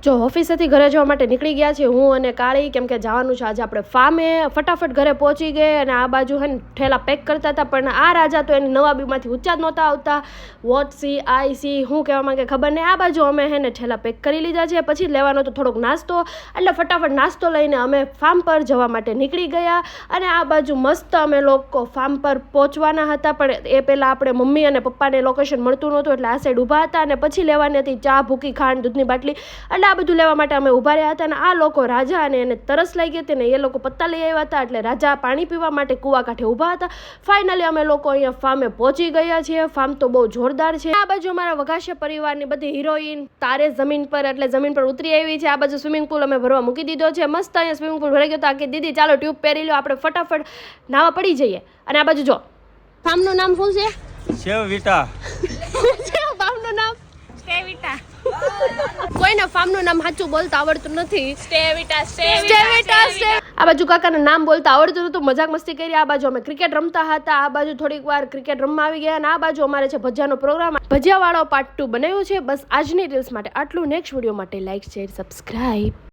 જો ઓફિસેથી ઘરે જવા માટે નીકળી ગયા છે હું અને કાળી, કેમ કે જવાનું છે આજે આપણે ફાર્મે. ફટાફટ ઘરે પહોંચી ગઈ અને આ બાજુ હે ને ઠેલા પેક કરતા હતા, પણ આ રાજા તો એની નવાબીમાંથી ઊંચા જ નહોતા આવતા. વોટ સી આઈ સી શું કહેવા માંગે ખબર નહીં. આ બાજુ અમે હે ને ઠેલા પેક કરી લીધા છે. પછી લેવાનો તો થોડોક નાસ્તો, એટલે ફટાફટ નાસ્તો લઈને અમે ફાર્મ પર જવા માટે નીકળી ગયા. અને આ બાજુ મસ્ત અમે લોકો ફાર્મ પર પહોંચવાના હતા, પણ એ પહેલાં આપણે મમ્મી અને પપ્પાને લોકેશન મળતું નહોતું, એટલે આ સાઈડ ઊભા હતા. અને પછી લેવાની હતી ચા, ભૂકી ખાંડ, દૂધની બાટલી, એટલે આ બધું લેવા માટે અમે ઊભા રહ્યા હતા. અને આ લોકો રાજા અને એને તરસ લાગી હતી ને એ લોકો પત્તા લઈ આવ્યા હતા, એટલે રાજા પાણી પીવા માટે કૂવા કાંઠે ઊભા હતા. ફાઇનલી અમે લોકો અહીંયા ફાર્મે પહોંચી ગયા છીએ. ફાર્મ તો બહુ જોરદાર છે. આ બાજુ અમારા વઘાસિયા પરિવારની બધી હિરોઈન તારે જમીન પર, એટલે જમીન પર ઉતરી આવી છે. આ બાજુ સ્વિમિંગ પુલ અમે ભરવા મૂકી દીધો છે. મસ્ત અહીંયા સ્વિમિંગ પુલ ભરાઈ ગયો તો આખી દીદી ચાલો ટ્યુબ પહેરી લો, આપણે ફટાફટ નાવા પડી જઈએ. અને આ બાજુ જો ફાર્મનું નામ શું છે? સેવિટા. ફાર્મનું નામ સ્ટેવિટા. કોઈને ફાર્મનું નામ સાચું બોલતા આવડતું નથી. સ્ટેવિટા. આ બાજુ કાકાનું નામ બોલતા આવડતું નતું, મજાક મસ્તી કરી. આ બાજુ અમે ક્રિકેટ રમતા હતા. આ બાજુ થોડીક વાર ક્રિકેટ રમવા આવી ગયા. અને આ બાજુ અમારે છે ભજીયાનો પ્રોગ્રામ. ભજીયાવાળો પાર્ટ 2 બનાવ્યો છે. બસ આજની રીલ્સ માટે આટલું. નેક્સ્ટ વિડીયો માટે લાઈક, શેર, સબસ્ક્રાઈબ.